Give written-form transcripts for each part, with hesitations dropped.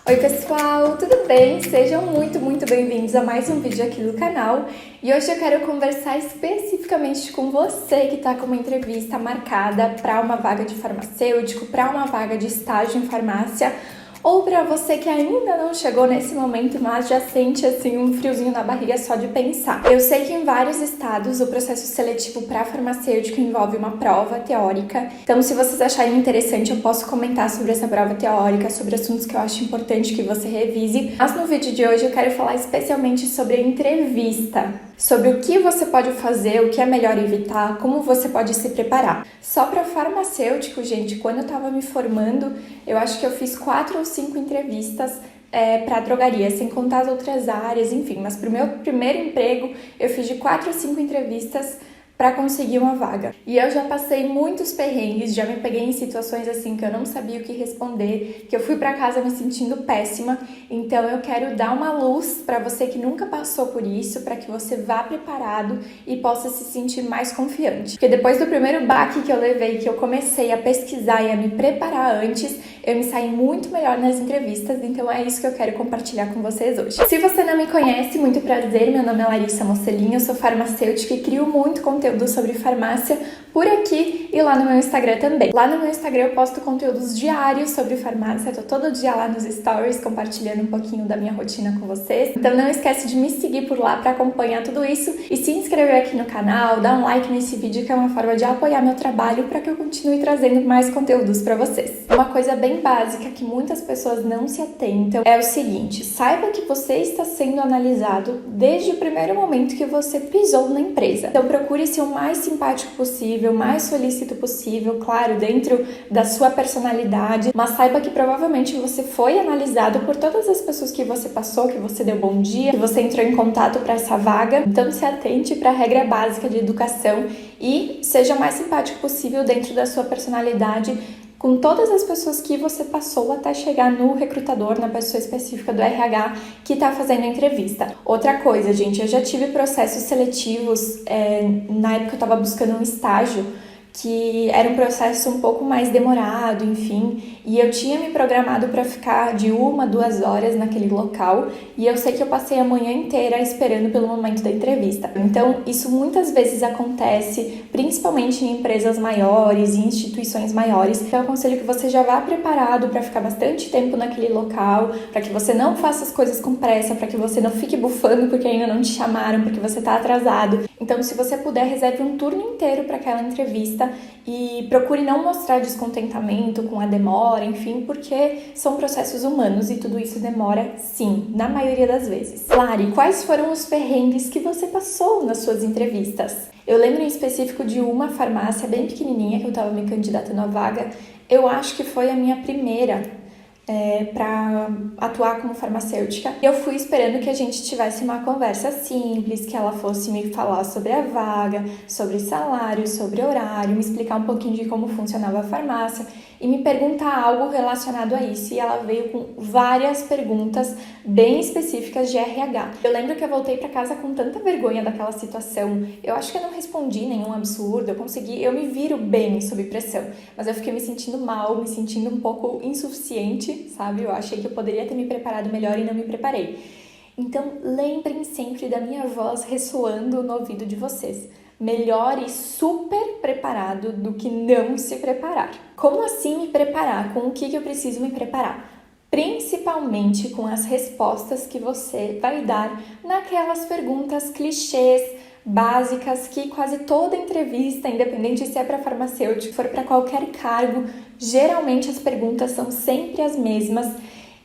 Oi pessoal, tudo bem? Sejam muito bem-vindos a mais um vídeo aqui do canal. E hoje eu quero conversar especificamente com você que está com uma entrevista marcada para uma vaga de farmacêutico, para uma vaga de estágio em farmácia, ou para você que ainda não chegou nesse momento, mas já sente assim um friozinho na barriga só de pensar. Eu sei que em vários estados o processo seletivo para farmacêutico envolve uma prova teórica. Então, se vocês acharem interessante, eu posso comentar sobre essa prova teórica, sobre assuntos que eu acho importante que você revise. Mas no vídeo de hoje eu quero falar especialmente sobre a entrevista, sobre o que você pode fazer, o que é melhor evitar, como você pode se preparar. Só para farmacêutico, gente, quando eu estava me formando, eu acho que eu fiz 4 ou 5 entrevistas para drogaria, sem contar as outras áreas, enfim. Mas para o meu primeiro emprego, eu fiz de 4 ou 5 entrevistas para conseguir uma vaga. E eu já passei muitos perrengues, já me peguei em situações assim que eu não sabia o que responder, que eu fui para casa me sentindo péssima. Então eu quero dar uma luz para você que nunca passou por isso, para que você vá preparado e possa se sentir mais confiante. Porque depois do primeiro baque que eu levei, que eu comecei a pesquisar e a me preparar antes, eu me saí muito melhor nas entrevistas, então é isso que eu quero compartilhar com vocês hoje. Se você não me conhece, muito prazer, meu nome é Larissa Mocelin, eu sou farmacêutica e crio muito conteúdo sobre farmácia por aqui e lá no meu Instagram também. Lá no meu Instagram eu posto conteúdos diários sobre farmácia, tô todo dia lá nos stories compartilhando um pouquinho da minha rotina com vocês. Então não esquece de me seguir por lá para acompanhar tudo isso e se inscrever aqui no canal, dar um like nesse vídeo que é uma forma de apoiar meu trabalho para que eu continue trazendo mais conteúdos para vocês. Uma coisa bem básica que muitas pessoas não se atentam é o seguinte: saiba que você está sendo analisado desde o primeiro momento que você pisou na empresa. Então procure ser o mais simpático possível, o mais solícito possível, claro, dentro da sua personalidade, mas saiba que provavelmente você foi analisado por todas as pessoas que você passou, que você deu bom dia, que você entrou em contato para essa vaga. Então se atente para a regra básica de educação e seja o mais simpático possível dentro da sua personalidade com todas as pessoas que você passou até chegar no recrutador, na pessoa específica do RH que está fazendo a entrevista. Outra coisa, gente, eu já tive processos seletivos, na época eu estava buscando um estágio, que era um processo um pouco mais demorado, enfim, e eu tinha me programado para ficar de 1 a 2 horas naquele local, e eu sei que eu passei a manhã inteira esperando pelo momento da entrevista. Então, isso muitas vezes acontece, principalmente em empresas maiores e instituições maiores. Então, eu aconselho que você já vá preparado para ficar bastante tempo naquele local, para que você não faça as coisas com pressa, para que você não fique bufando porque ainda não te chamaram, porque você está atrasado. Então, se você puder, reserve um turno inteiro para aquela entrevista e procure não mostrar descontentamento com a demora, enfim, porque são processos humanos e tudo isso demora, sim, na maioria das vezes. Lari, quais foram os perrengues que você passou nas suas entrevistas? Eu lembro em específico de uma farmácia bem pequenininha que eu estava me candidatando à vaga. Eu acho que foi a minha primeira para atuar como farmacêutica. Eu fui esperando que a gente tivesse uma conversa simples, que ela fosse me falar sobre a vaga, sobre salário, sobre horário, me explicar um pouquinho de como funcionava a farmácia e me perguntar algo relacionado a isso. E ela veio com várias perguntas bem específicas de RH. Eu lembro que eu voltei para casa com tanta vergonha daquela situação. Eu acho que eu não respondi nenhum absurdo, eu me viro bem sob pressão, mas eu fiquei me sentindo mal, me sentindo um pouco insuficiente, sabe? Eu achei que eu poderia ter me preparado melhor e não me preparei. Então, lembrem sempre da minha voz ressoando no ouvido de vocês. Melhor e super preparado do que não se preparar. Como assim me preparar? Com o que eu preciso me preparar? Principalmente com as respostas que você vai dar naquelas perguntas clichês, básicas, que quase toda entrevista, independente se é para farmacêutico, for para qualquer cargo, geralmente as perguntas são sempre as mesmas.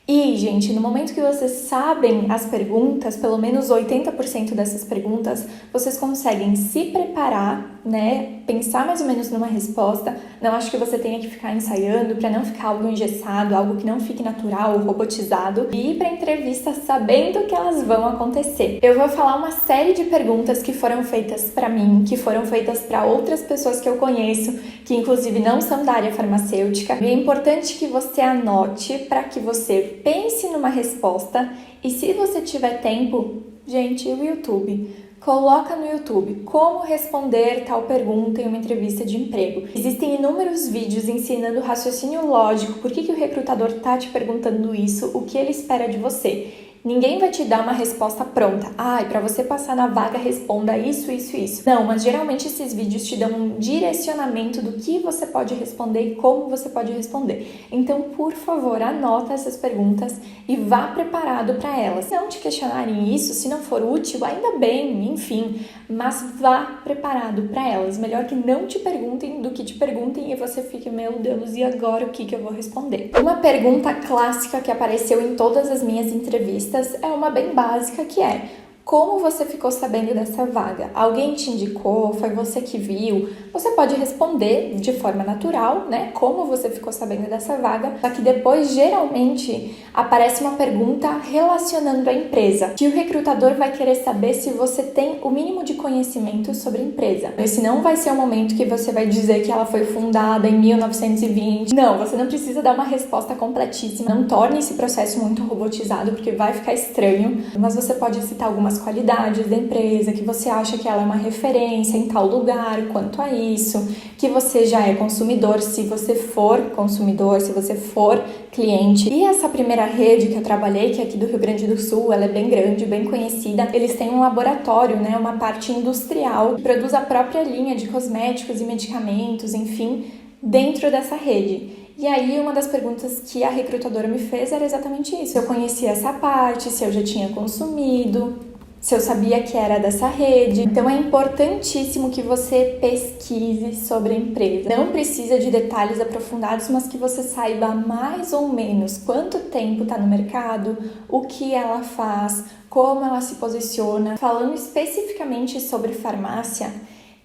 E, gente, no momento que vocês sabem as perguntas, pelo menos 80% dessas perguntas, vocês conseguem se preparar, né? Pensar mais ou menos numa resposta. Não acho que você tenha que ficar ensaiando para não ficar algo engessado, algo que não fique natural, robotizado. E ir para a entrevista sabendo que elas vão acontecer. Eu vou falar uma série de perguntas que foram feitas para mim, que foram feitas para outras pessoas que eu conheço, que inclusive não são da área farmacêutica. E é importante que você anote para que você pense numa resposta e, se você tiver tempo, gente, o YouTube. coloca no YouTube como responder tal pergunta em uma entrevista de emprego. Existem inúmeros vídeos ensinando raciocínio lógico, por que o recrutador está te perguntando isso, o que ele espera de você. Ninguém vai te dar uma resposta pronta. Para você passar na vaga, responda isso, isso, isso. Não, mas geralmente esses vídeos te dão um direcionamento do que você pode responder e como você pode responder. Então, por favor, anota essas perguntas e vá preparado para elas. Se não te questionarem isso, se não for útil, ainda bem, enfim, mas vá preparado para elas. Melhor que não te perguntem do que te perguntem e você fique, meu Deus, e agora o que eu vou responder? Uma pergunta clássica que apareceu em todas as minhas entrevistas é uma bem básica, que é: como você ficou sabendo dessa vaga? Alguém te indicou? Foi você que viu? Você pode responder de forma natural, né? Como você ficou sabendo dessa vaga? Só que depois, geralmente, aparece uma pergunta relacionando a empresa, que o recrutador vai querer saber se você tem o mínimo de conhecimento sobre a empresa. Esse não vai ser o momento que você vai dizer que ela foi fundada em 1920. Não, você não precisa dar uma resposta completíssima. Não torne esse processo muito robotizado, porque vai ficar estranho. Mas você pode citar algumas qualidades da empresa, que você acha que ela é uma referência em tal lugar, quanto a isso, que você já é consumidor, se você for consumidor, se você for cliente. E essa primeira rede que eu trabalhei, que é aqui do Rio Grande do Sul, ela é bem grande, bem conhecida. Eles têm um laboratório, né, uma parte industrial, que produz a própria linha de cosméticos e medicamentos, enfim, dentro dessa rede. E aí, uma das perguntas que a recrutadora me fez era exatamente isso. Se eu conhecia essa parte, se eu já tinha consumido, se eu sabia que era dessa rede. Então é importantíssimo que você pesquise sobre a empresa. Não precisa de detalhes aprofundados, mas que você saiba mais ou menos quanto tempo está no mercado, o que ela faz, como ela se posiciona. Falando especificamente sobre farmácia,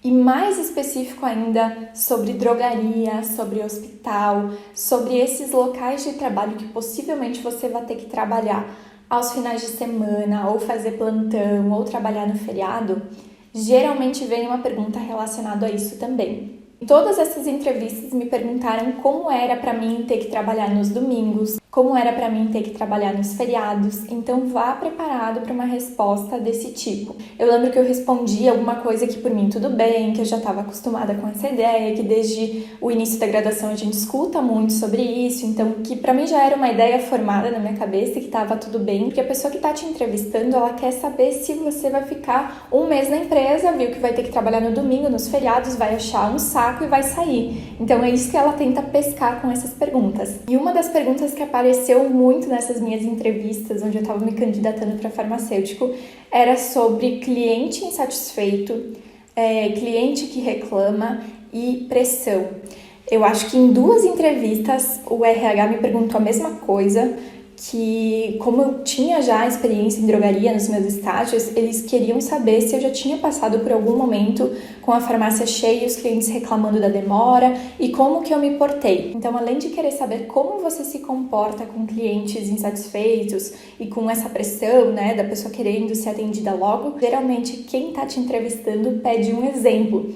e mais específico ainda sobre drogaria, sobre hospital, sobre esses locais de trabalho que possivelmente você vai ter que trabalhar aos finais de semana, ou fazer plantão, ou trabalhar no feriado, geralmente vem uma pergunta relacionada a isso também. Em todas essas entrevistas me perguntaram como era para mim ter que trabalhar nos domingos, como era para mim ter que trabalhar nos feriados, então vá preparado para uma resposta desse tipo. Eu lembro que eu respondi alguma coisa que por mim tudo bem, que eu já estava acostumada com essa ideia, que desde o início da graduação a gente escuta muito sobre isso, então que para mim já era uma ideia formada na minha cabeça, que estava tudo bem, porque a pessoa que está te entrevistando, ela quer saber se você vai ficar um mês na empresa, viu que vai ter que trabalhar no domingo, nos feriados, vai achar um saco e vai sair. Então é isso que ela tenta pescar com essas perguntas. E uma das perguntas que apareceu muito nessas minhas entrevistas, onde eu estava me candidatando para farmacêutico, era sobre cliente insatisfeito, cliente que reclama e pressão. Eu acho que em 2 entrevistas o RH me perguntou a mesma coisa, que como eu tinha já experiência em drogaria nos meus estágios, eles queriam saber se eu já tinha passado por algum momento com a farmácia cheia e os clientes reclamando da demora e como que eu me portei. Então, além de querer saber como você se comporta com clientes insatisfeitos e com essa pressão, né, da pessoa querendo ser atendida logo, geralmente quem tá te entrevistando pede um exemplo.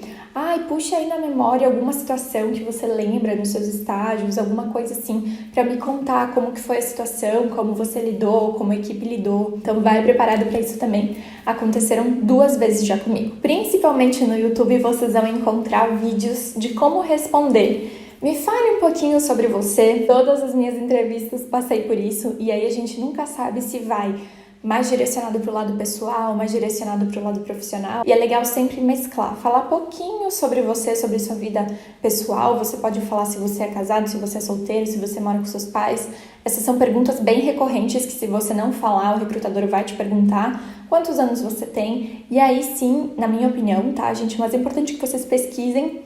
Puxa aí na memória alguma situação que você lembra nos seus estágios, alguma coisa assim, para me contar como que foi a situação, como você lidou, como a equipe lidou. Então vai preparado para isso também. Aconteceram 2 vezes já comigo. Principalmente no YouTube vocês vão encontrar vídeos de como responder. Me fale um pouquinho sobre você. Todas as minhas entrevistas passei por isso e aí a gente nunca sabe se vai mais direcionado para o lado pessoal, mais direcionado para o lado profissional. E é legal sempre mesclar, falar pouquinho sobre você, sobre sua vida pessoal. Você pode falar se você é casado, se você é solteiro, se você mora com seus pais. Essas são perguntas bem recorrentes que, se você não falar, o recrutador vai te perguntar quantos anos você tem. E aí sim, na minha opinião, tá, gente? Mas é importante que vocês pesquisem.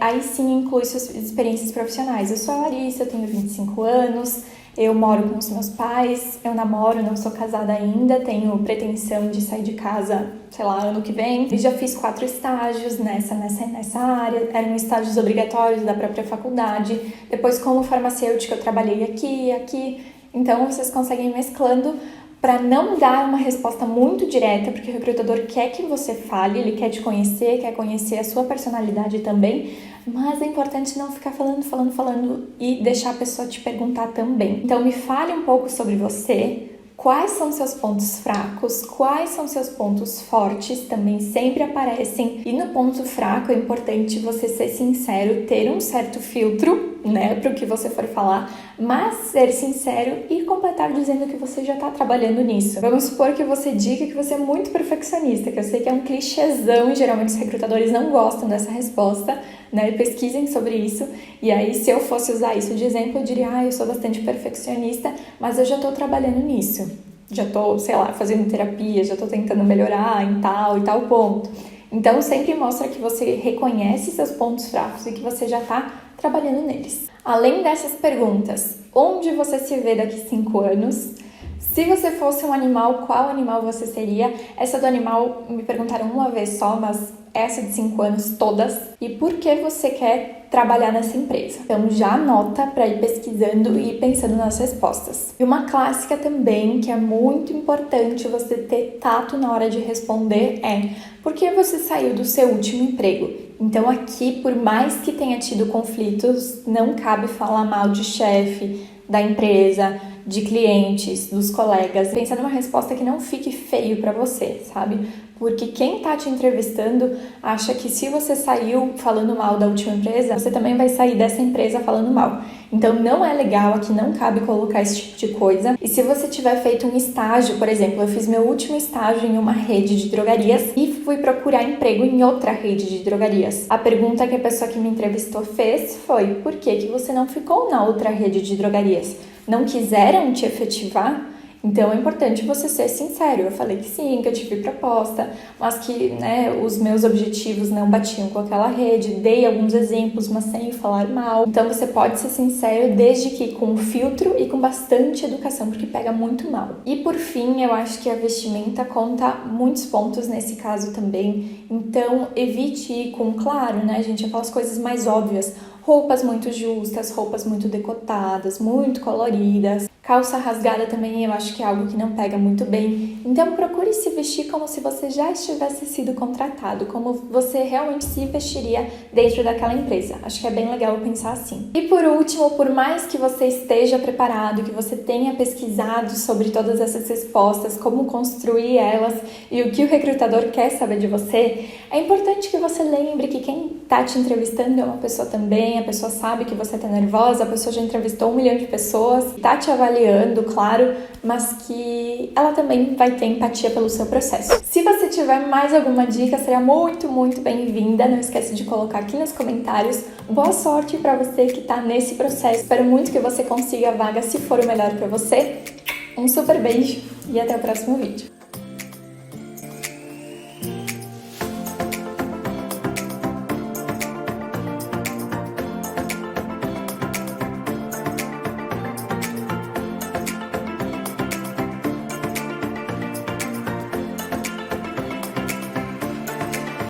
Aí sim inclui suas experiências profissionais. Eu sou a Larissa, eu tenho 25 anos, eu moro com os meus pais, eu namoro, não sou casada ainda, tenho pretensão de sair de casa, sei lá, ano que vem. E já fiz 4 estágios nessa área, eram estágios obrigatórios da própria faculdade. Depois, como farmacêutica, eu trabalhei aqui. Então, vocês conseguem ir mesclando para não dar uma resposta muito direta, porque o recrutador quer que você fale, ele quer te conhecer, quer conhecer a sua personalidade também, mas é importante não ficar falando e deixar a pessoa te perguntar também. Então me fale um pouco sobre você, quais são seus pontos fracos, quais são seus pontos fortes, também sempre aparecem. E no ponto fraco é importante você ser sincero, ter um certo filtro, né, para o que você for falar, mas ser sincero e completar dizendo que você já está trabalhando nisso. Vamos supor que você diga que você é muito perfeccionista, que eu sei que é um clichêzão e geralmente os recrutadores não gostam dessa resposta, né? Pesquisem sobre isso. E aí, se eu fosse usar isso de exemplo, eu diria, eu sou bastante perfeccionista, mas eu já estou trabalhando nisso. Já estou, sei lá, fazendo terapia, já estou tentando melhorar em tal e tal ponto. Então, sempre mostra que você reconhece seus pontos fracos e que você já está trabalhando neles. Além dessas perguntas, onde você se vê daqui 5 anos? Se você fosse um animal, qual animal você seria? Essa do animal me perguntaram uma vez só, mas essa de 5 anos todas. E por que você quer trabalhar nessa empresa? Então já anota para ir pesquisando e pensando nas respostas. E uma clássica também, que é muito importante você ter tato na hora de responder é: por que você saiu do seu último emprego? Então aqui, por mais que tenha tido conflitos, não cabe falar mal de chefe, da empresa, de clientes, dos colegas. Pensa numa resposta que não fique feio para você, sabe? Porque quem tá te entrevistando acha que se você saiu falando mal da última empresa, você também vai sair dessa empresa falando mal. Então não é legal, aqui não cabe colocar esse tipo de coisa. E se você tiver feito um estágio, por exemplo, eu fiz meu último estágio em uma rede de drogarias e fui procurar emprego em outra rede de drogarias. A pergunta que a pessoa que me entrevistou fez foi: por que você não ficou na outra rede de drogarias? Não quiseram te efetivar? Então é importante você ser sincero. Eu falei que sim, que eu tive proposta, mas que, né, os meus objetivos não batiam com aquela rede. Dei alguns exemplos, mas sem falar mal. Então você pode ser sincero, desde que com filtro e com bastante educação, porque pega muito mal. E por fim, eu acho que a vestimenta conta muitos pontos nesse caso também. Então evite ir com, claro, né, gente, aquelas coisas mais óbvias. Roupas muito justas, roupas muito decotadas, muito coloridas. Calça rasgada também eu acho que é algo que não pega muito bem. Então procure se vestir como se você já estivesse sido contratado, como você realmente se vestiria dentro daquela empresa. Acho que é bem legal pensar assim. E por último, por mais que você esteja preparado, que você tenha pesquisado sobre todas essas respostas, como construir elas e o que o recrutador quer saber de você, é importante que você lembre que quem está te entrevistando é uma pessoa também, a pessoa sabe que você está nervosa, a pessoa já entrevistou 1 milhão de pessoas, está te avaliando, claro, mas que ela também vai ter empatia pelo seu processo. Se você tiver mais alguma dica, seria muito, muito bem-vinda. Não esquece de colocar aqui nos comentários. Boa sorte para você que está nesse processo. Espero muito que você consiga a vaga se for o melhor para você. Um super beijo e até o próximo vídeo.